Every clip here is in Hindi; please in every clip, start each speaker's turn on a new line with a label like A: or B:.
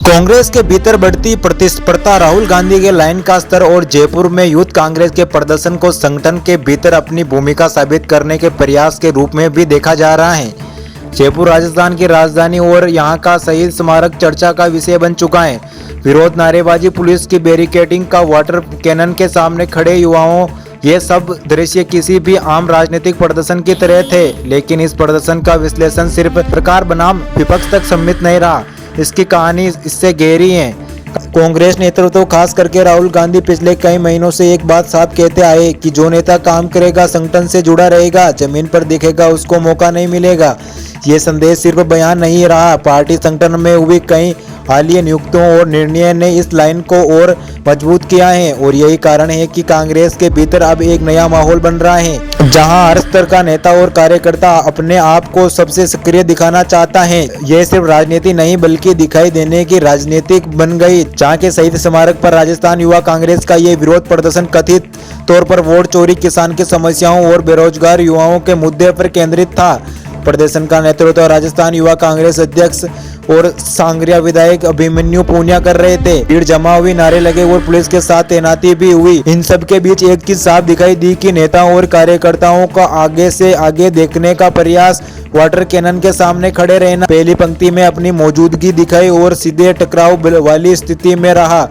A: कांग्रेस के भीतर बढ़ती प्रतिस्पर्धा, राहुल गांधी के लाइन का स्तर और जयपुर में यूथ कांग्रेस के प्रदर्शन को संगठन के भीतर अपनी भूमिका साबित करने के प्रयास के रूप में भी देखा जा रहा है। जयपुर राजस्थान की राजधानी और यहां का शहीद स्मारक चर्चा का विषय बन चुका है। विरोध, नारेबाजी, पुलिस की बैरिकेडिंग का वाटर कैनन के सामने खड़े युवाओं, ये सब दृश्य किसी भी आम राजनीतिक प्रदर्शन की तरह थे। लेकिन इस प्रदर्शन का विश्लेषण सिर्फ सरकार बनाम विपक्ष तक सीमित नहीं रहा, इसकी कहानी इससे गहरी है। कांग्रेस नेतृत्व खास करके राहुल गांधी पिछले कई महीनों से एक बात साफ कहते आए कि जो नेता काम करेगा, संगठन से जुड़ा रहेगा, जमीन पर दिखेगा, उसको मौका नहीं मिलेगा। ये संदेश सिर्फ बयान नहीं रहा, पार्टी संगठन में हुई कई हालिया नियुक्तियों और निर्णय ने इस लाइन को और मजबूत किया है। और यही कारण है कि कांग्रेस के भीतर अब एक नया माहौल बन रहा है, जहां हर स्तर का नेता और कार्यकर्ता अपने आप को सबसे सक्रिय दिखाना चाहता है। यह सिर्फ राजनीति नहीं बल्कि दिखाई देने की राजनीति बन गई। जहां के शहीद स्मारक पर राजस्थान युवा कांग्रेस का ये विरोध प्रदर्शन कथित तौर पर वोट चोरी, किसान की समस्याओं और बेरोजगार युवाओं के मुद्दे पर केंद्रित था। प्रदर्शन का नेतृत्व राजस्थान युवा कांग्रेस अध्यक्ष और सांगरिया विधायक अभिमन्यु पूनिया कर रहे थे। भीड़ जमा हुई, नारे लगे और पुलिस के साथ तैनाती भी हुई। इन सब के बीच एक चीज साफ दिखाई दी कि नेताओं और कार्यकर्ताओं का आगे से आगे देखने का प्रयास, वाटर कैनन के सामने खड़े रहना, पहली पंक्ति में अपनी मौजूदगी दिखाई और सीधे टकराव वाली स्थिति में रहा।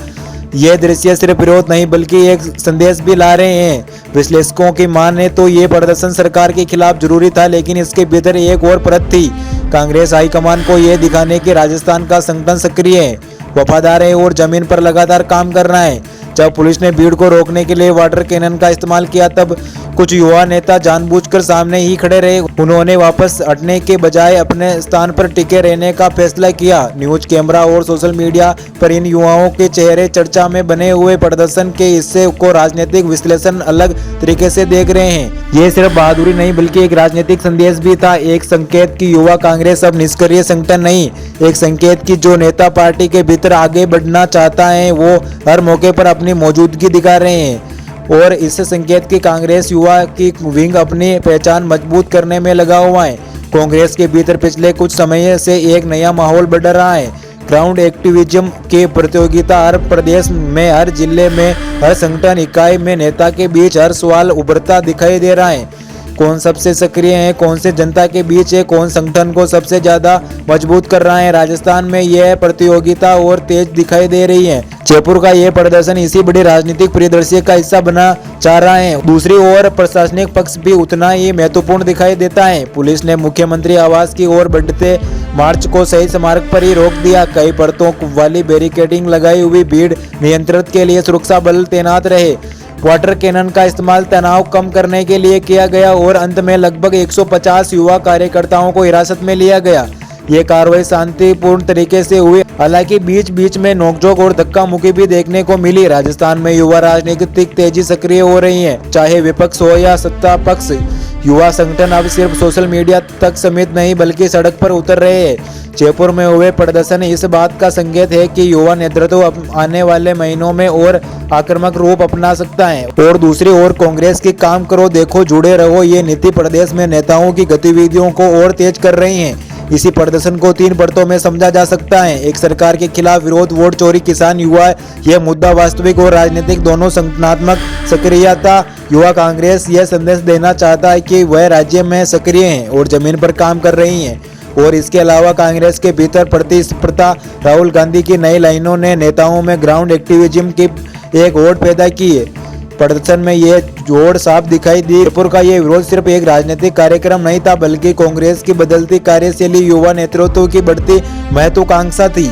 A: यह दृश्य सिर्फ विरोध नहीं बल्कि एक संदेश भी ला रहे हैं। विश्लेषकों की माने तो ये प्रदर्शन सरकार के खिलाफ जरूरी था, लेकिन इसके भीतर एक और परत थी। कांग्रेस हाईकमान को यह दिखाने कि राजस्थान का संगठन सक्रिय है, वफादार है और जमीन पर लगातार काम कर रहा है। जब पुलिस ने भीड़ को रोकने के लिए वाटर कैनन का इस्तेमाल किया, तब कुछ युवा नेता जानबूझकर सामने ही खड़े रहे। उन्होंने वापस हटने के बजाय अपने स्थान पर टिके रहने का फैसला किया। न्यूज कैमरा और सोशल मीडिया पर इन युवाओं के चेहरे चर्चा में बने हुए प्रदर्शन के हिस्से को राजनीतिक विश्लेषण अलग तरीके से देख रहे हैं। ये सिर्फ बहादुरी नहीं बल्कि एक राजनीतिक संदेश भी था, एक संकेत कि युवा कांग्रेस अब निष्क्रिय संगठन नहीं, एक संकेत कि जो नेता पार्टी के भीतर आगे बढ़ना चाहता है वो हर मौके पर अपनी मौजूदगी दिखा रहे हैं। और इस संकेत की कांग्रेस युवा की विंग अपनी पहचान मजबूत करने में लगा हुआ है। कांग्रेस के भीतर पिछले कुछ समय से एक नया माहौल बढ़ रहा है। ग्राउंड एक्टिविज्म की प्रतियोगिता, हर प्रदेश में, हर जिले में, हर संगठन इकाई में नेता के बीच हर सवाल उभरता दिखाई दे रहा है। कौन सबसे सक्रिय है, कौन से जनता के बीच है, कौन संगठन को सबसे ज्यादा मजबूत कर रहा है। राजस्थान में यह प्रतियोगिता और तेज दिखाई दे रही है। जयपुर का यह प्रदर्शन इसी बड़ी राजनीतिक परिदृश्य का हिस्सा बना चाह रहा है। दूसरी ओर प्रशासनिक पक्ष भी उतना ही महत्वपूर्ण दिखाई देता है। पुलिस ने मुख्यमंत्री आवास की ओर बढ़ते मार्च को शहीद स्मारक पर ही रोक दिया। कई परतों वाली बैरिकेडिंग लगाई हुई, भीड़ नियंत्रित के लिए सुरक्षा बल तैनात रहे। वाटर कैनन का इस्तेमाल तनाव कम करने के लिए किया गया और अंत में लगभग 150 युवा कार्यकर्ताओं को हिरासत में लिया गया। ये कार्रवाई शांतिपूर्ण तरीके से हुई, हालांकि बीच बीच में नोकझोंक और धक्का मुक्की भी देखने को मिली। राजस्थान में युवा राजनीतिक तेजी सक्रिय हो रही है, चाहे विपक्ष हो या सत्ता पक्ष। युवा संगठन अब सिर्फ सोशल मीडिया तक सीमित नहीं बल्कि सड़क पर उतर रहे हैं। जयपुर में हुए प्रदर्शन इस बात का संकेत है कि युवा नेतृत्व आने वाले महीनों में और आक्रामक रूप अपना सकता है। और दूसरी ओर कांग्रेस की काम करो देखो जुड़े रहो ये नीति प्रदेश में नेताओं की गतिविधियों को और तेज कर रही है। इसी प्रदर्शन को 3 परतों में समझा जा सकता है। एक, सरकार के खिलाफ विरोध, वोट चोरी, किसान, युवा। यह मुद्दा वास्तविक और राजनीतिक दोनों संगठनात्मक सक्रियता। युवा कांग्रेस यह संदेश देना चाहता है कि वह राज्य में सक्रिय है और जमीन पर काम कर रही है। और इसके अलावा कांग्रेस के भीतर प्रतिस्पर्धा, राहुल गांधी की नई लाइनों ने नेताओं में ग्राउंड एक्टिविज्म की एक होड़ पैदा की है। प्रदर्शन में यह जोड़ साफ दिखाई दी। जयपुर का यह विरोध सिर्फ एक राजनीतिक कार्यक्रम नहीं था बल्कि कांग्रेस की बदलती कार्यशैली, युवा नेतृत्व की बढ़ती महत्वाकांक्षा थी।